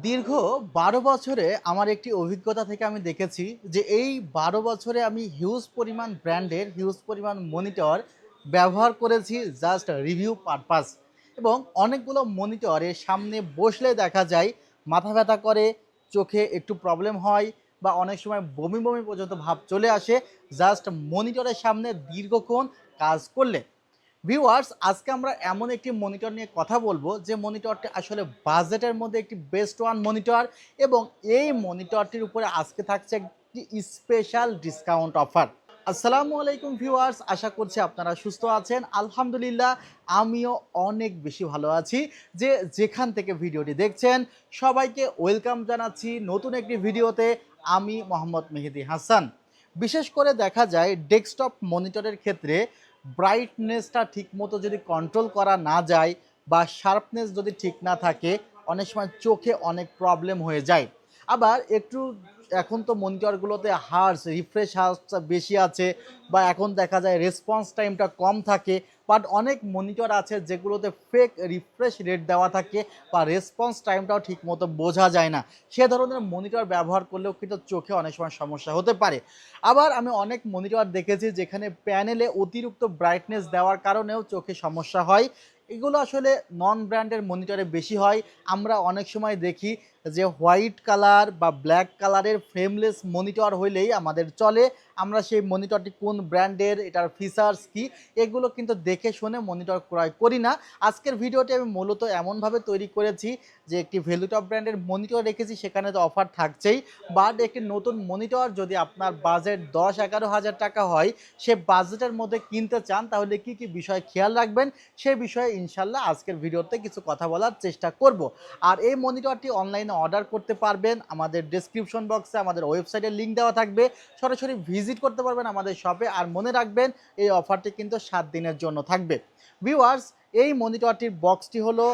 দীর্ঘ ১২ বছরে আমার একটি অভিজ্ঞতা থেকে আমি দেখেছি যে এই ১২ বছরে আমি হিউজ পরিমাণ ব্র্যান্ডের হিউজ পরিমাণ মনিটর ব্যবহার করেছি জাস্ট রিভিউ পারপাস। এবং অনেকগুলো মনিটরের সামনে বসলে দেখা যায় মাথা ব্যথা করে, চোখে একটু প্রবলেম হয় বা অনেক সময় বমি বমি পর্যন্ত ভাব চলে আসে জাস্ট মনিটরের সামনে দীর্ঘক্ষণ কাজ করলে। ভিউয়ার্স, আজকে আমরা এমন একটি মনিটর নিয়ে কথা বলবো যে মনিটরটি আসলে বাজেটের মধ্যে একটি বেস্ট ওয়ান মনিটর। এবং এই মনিটরটির উপরে আজকে থাকছে একটি স্পেশাল ডিসকাউন্ট অফার। আসসালামু আলাইকুম ভিউয়ার্স, আশা করছি আপনারা সুস্থ আছেন। আলহামদুলিল্লাহ, আমিও অনেক বেশি ভালো আছি। যে যেখান থেকে ভিডিওটি দেখছেন সবাইকে ওয়েলকাম জানাচ্ছি নতুন একটি ভিডিওতে। আমি মোহাম্মদ মেহেদি হাসান। বিশেষ করে দেখা যায় ডেস্কটপ মনিটরের ক্ষেত্রে ব্রাইটনেসটা ঠিকমতো যদি কন্ট্রোল করা না যায় বা শার্পনেস যদি ঠিক না থাকে, অনেক সময় চোখে অনেক প্রবলেম হয়ে যায়। আবার একটু এখন তো মনিটরগুলোতে হার্স রিফ্রেশ হার্সটা বেশি আছে বা এখন দেখা যায় রেসপন্স টাইমটা কম থাকে। বাট অনেক মনিটর আছে যেগুলোতে ফেক রিফ্রেশ রেট দেওয়া থাকে বা রেসপন্স টাইমটাও ঠিকমতো বোঝা যায় না। সে ধরনের মনিটর ব্যবহার করলেও কিন্তু চোখে অনেক সময় সমস্যা হতে পারে। আবার আমি অনেক মনিটর দেখেছি যেখানে প্যানেলে অতিরিক্ত ব্রাইটনেস দেওয়ার কারণেও চোখে সমস্যা হয়। এগুলো আসলে নন ব্র্যান্ডের মনিটরে বেশি হয়। আমরা অনেক সময় দেখি যে হোয়াইট কালার বা ব্ল্যাক কালারের ফ্রেমলেস মনিটর হইলেই আমাদের চলে। আমরা সেই মনিটরটি কোন ব্র্যান্ডের, এটার ফিচার্স কী, এগুলো কিন্তু দেখে শুনে মনিটর ক্রয় করি না। আজকের ভিডিওটি আমি মূলত এমনভাবে তৈরি করেছি যে একটি ভ্যালুটপ ব্র্যান্ডের মনিটর রেখেছি, সেখানে তো অফার থাকছেই। বাট একটি নতুন মনিটর যদি আপনার বাজেট ১০-১১ হাজার টাকা হয়, সে বাজেটের মধ্যে কিনতে চান, তাহলে কি কি বিষয় খেয়াল রাখবেন সে বিষয়ে ইনশাল্লাহ আজকের ভিডিওতে কিছু কথা বলার চেষ্টা করব। আর এই মনিটরটি অনলাইনে অর্ডার করতে পারবেন, আমাদের ডেসক্রিপশন বক্সে আমাদের ওয়েবসাইটের লিঙ্ক দেওয়া থাকবে। সরাসরি ভিজিট করতে পারবেন আমাদের শপে। আর মনে রাখবেন এই অফারটি কিন্তু 7 দিনের জন্য থাকবে। ভিউয়ার্স, এই মনিটরটির বক্সটি হলো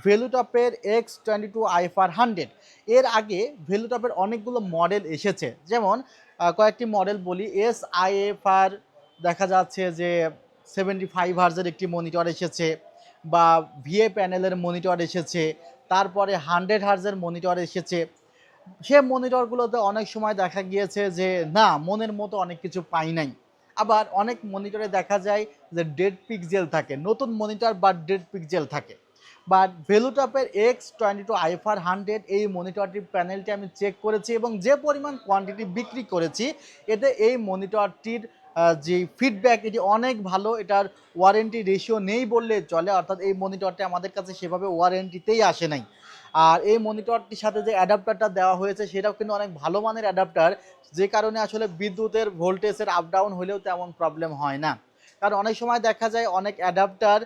ভ্যালুটপের X22 i-FR 100। এর আগে ভ্যালুটপের অনেকগুলো মডেল এসেছে, যেমন কয়েকটি মডেল বলি। SIFR দেখা যাচ্ছে যে 75 হার্জের একটি মনিটর এসেছে, বা ভিএ প্যানেলের মনিটর এসেছে, তারপরে 100 হার্জের মনিটর এসেছে। সে মনিটরগুলোতে অনেক সময় দেখা গিয়েছে যে না, মনের মতো অনেক কিছু পাই নাই। আবার অনেক মনিটরে দেখা যায় যে ডেড পিক্সেল থাকে, নতুন মনিটর বাট ডেড পিক্সেল থাকে। বাট ভ্যালুটপের X22 i-FR 100 এই মনিটরটির প্যানেলটি আমি চেক করেছি এবং যে পরিমাণ কোয়ান্টিটি বিক্রি করেছি, এতে এই মনিটরটির যে ফিডব্যাক এটি অনেক ভালো। এটার ওয়ারেন্টি রেশিও নেই বললে চলে, অর্থাৎ এই মনিটরটি আমাদের কাছে সেভাবে ওয়ারেন্টিতেই আসে নাই। আর এই মনিটরটির সাথে যে অ্যাডাপ্টারটা দেওয়া হয়েছে সেটাও কিন্তু অনেক ভালো মানের অ্যাডাপ্টার, যে কারণে আসলে বিদ্যুতের ভোল্টেজের আপ ডাউন হলেও তেমন প্রবলেম হয় না। কারণ অনেক সময় দেখা যায় অনেক অ্যাডাপ্টার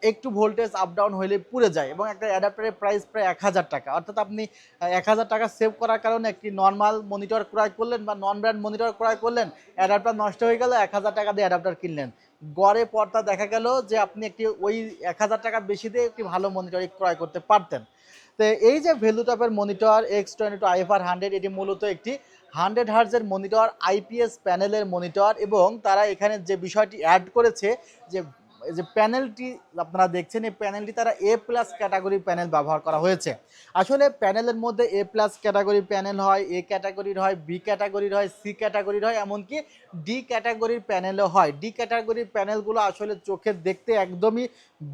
একটু ভোল্টেজ আপ ডাউন হলে পুড়ে যায়, এবং একটা অ্যাডাপ্টারের প্রাইস প্রায় ১,০০০ টাকা। অর্থাৎ আপনি ১,০০০ টাকা সেভ করার কারণে একটি নর্মাল মনিটর ক্রয় করলেন বা নন ব্র্যান্ড মনিটর ক্রয় করলেন, অ্যাডাপ্টার নষ্ট হয়ে গেল, ১,০০০ টাকা দিয়ে অ্যাডাপ্টার কিনলেন, গড়ে পড়তা দেখা গেল যে আপনি একটি ওই ১,০০০ টাকা বেশি দিয়ে একটি ভালো মনিটর ক্রয় করতে পারতেন। তো এই যে ভ্যালুটপের মনিটর X22 i-FR 100, এটি মূলত একটি 100 হার্জের মনিটর, আইপিএস প্যানেলের মনিটর। এবং তারা এখানে যে বিষয়টি অ্যাড করেছে যে যে প্যানেলটি আপনারা দেখছেন, এই প্যানেলটি তারা A+ ক্যাটাগরি প্যানেল ব্যবহার করা হয়েছে। আসলে প্যানেলের মধ্যে A+ ক্যাটাগরি প্যানেল হয়, এ ক্যাটাগরির হয়, বি ক্যাটাগরির হয়, সি ক্যাটাগরির হয়, এমনকি ডি ক্যাটাগরির প্যানেলও হয়। ডি ক্যাটাগরির প্যানেলগুলো আসলে চোখে দেখতে একদমই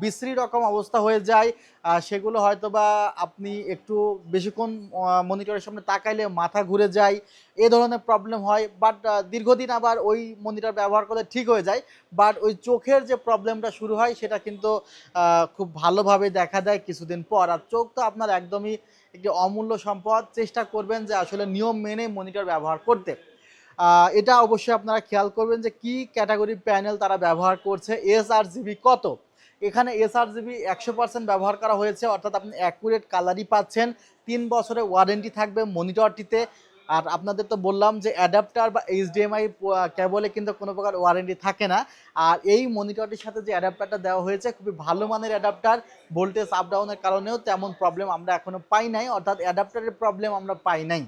বিশ্রী রকম অবস্থা হয়ে যায়। সেগুলো হয়তো বা আপনি একটু বেশিক্ষণ মনিটরের সামনে তাকাইলে মাথা ঘুরে যায়, এ ধরনের প্রবলেম হয়। বাট দীর্ঘদিন আবার ওই মনিটর ব্যবহার করলে ঠিক হয়ে যায়। বাট ওই চোখের যে প্রবলেমটা শুরু হয় সেটা কিন্তু খুব ভালোভাবে দেখা দেয় কিছুদিন পর। আর চোখ তো আপনার একদমই একটি অমূল্য সম্পদ। চেষ্টা করবেন যে আসলে নিয়ম মেনে মনিটর ব্যবহার করতে। এটা অবশ্যই আপনারা খেয়াল করবেন যে কি ক্যাটাগরি প্যানেল তারা ব্যবহার করছে, এসআরজিবি কত। এখানে এসআরজিবি 100% ব্যবহার করা হয়েছে, অর্থাৎ আপনি অ্যাকুরেট কালারই পাচ্ছেন। 3 বছরের ওয়ারেন্টি থাকবে মনিটরটিতে। আর আপনাদের তো বললাম যে অ্যাডাপ্টার বা এইচডিএমআই কেবলে কিন্তু কোনো প্রকার ওয়ারেন্টি থাকে না। আর এই মনিটরটির সাথে যে অ্যাডাপ্টারটা দেওয়া হয়েছে খুবই ভালো মানের অ্যাডাপ্টার। ভোল্টেজ আপ ডাউনের কারণেও তেমন প্রবলেম আমরা এখনও পাই নাই, অর্থাৎ অ্যাডাপ্টারের প্রবলেম আমরা পাই নাই।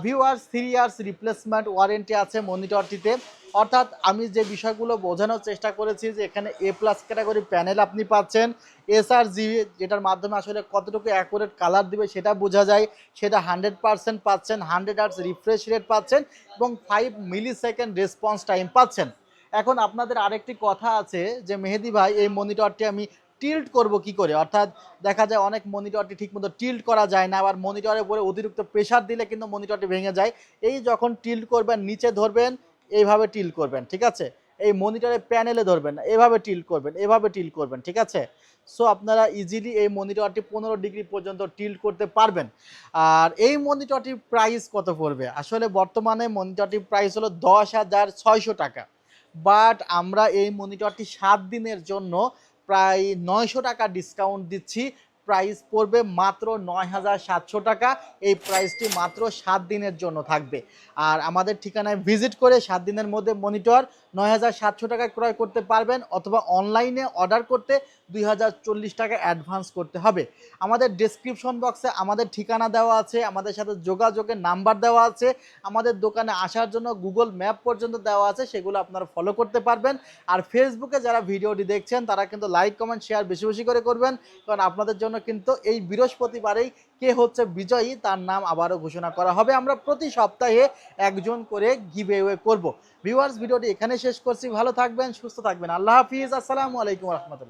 ভিউয়ার্স 3 ইয়ার্স রিপ্লেসমেন্ট ওয়ারেন্টি আছে মনিটরটিতে। অর্থাৎ আমি যে বিষয়গুলো বোঝানোর চেষ্টা করেছি যে এখানে এ প্লাস ক্যাটাগরি প্যানেল আপনি পাচ্ছেন, এসআরজি যেটার মাধ্যমে আসলে কতটুকু অ্যাকুরেট কালার দিবে সেটা বোঝা যায়, সেটা 100% পাচ্ছেন, 100 হার্টজ রিফ্রেশ রেট পাচ্ছেন এবং 5 মিলি সেকেন্ড রেসপন্স টাইম পাচ্ছেন। এখন আপনাদের আরেকটি কথা আছে যে মেহেদি ভাই এই মনিটরটি আমি টিল্ট করব কি করে, অর্থাৎ দেখা যায় অনেক মনিটরটি ঠিকমতো টিল্ট করা যায় না, আবার মনিটরের উপরে অতিরিক্ত প্রেশার দিলে কিন্তু মনিটরটি ভেঙে যায়। এই যখন টিল্ট করবেন নিচে ধরবেন, এইভাবে টিল্ট করবেন, ঠিক আছে? এই মনিটরের প্যানেলে ধরবেন না, এভাবে টিল্ট করবেন, এভাবে টিল্ট করবেন, ঠিক আছে? সো আপনারা ইজিলি এই মনিটরটি 15 ডিগ্রি পর্যন্ত টিল্ট করতে পারবেন। আর এই মনিটরটির প্রাইস কত পড়বে? আসলে বর্তমানে মনিটরটির প্রাইস হলো 10,600 টাকা। বাট আমরা এই মনিটরটি 7 দিনের জন্য প্রায় 900 টাকা ডিসকাউন্ট দিচ্ছি। প্রাইস পড়বে মাত্র 9,700 টাকা। এই প্রাইসটি মাত্র 7 দিনের জন্য থাকবে। আর আমাদের ঠিকানায় ভিজিট করে 7 দিনের মধ্যে মনিটর 9,700 টাকায় ক্রয় করতে পারবেন, অথবা অনলাইনে অর্ডার করতে 2,040 টাকা অ্যাডভান্স করতে হবে। আমাদের ডেসক্রিপশন বক্সে আমাদের ঠিকানা দেওয়া আছে, আমাদের সাথে যোগাযোগের নাম্বার দেওয়া আছে, আমাদের দোকানে আসার জন্য গুগল ম্যাপ পর্যন্ত দেওয়া আছে, সেগুলো আপনারা ফলো করতে পারবেন। আর ফেসবুকে যারা ভিডিওটি দেখছেন তারা কিন্তু লাইক কমেন্ট শেয়ার বেশি বেশি করে করবেন, কারণ আপনাদের জন্য কিন্তু এই বৃহস্পতিবারেই কে হচ্ছে বিজয়ী তার নাম আবারও ঘোষণা করা হবে। আমরা প্রতি সপ্তাহে একজন করে গিভঅ্যাওয়ে করব। ভিউয়ার্স, ভিডিওটি এখানে শেষ করছি। ভালো থাকবেন, সুস্থ থাকবেন। আল্লাহ হাফিজ। আসসালামু আলাইকুম রহমতুল্লাহ।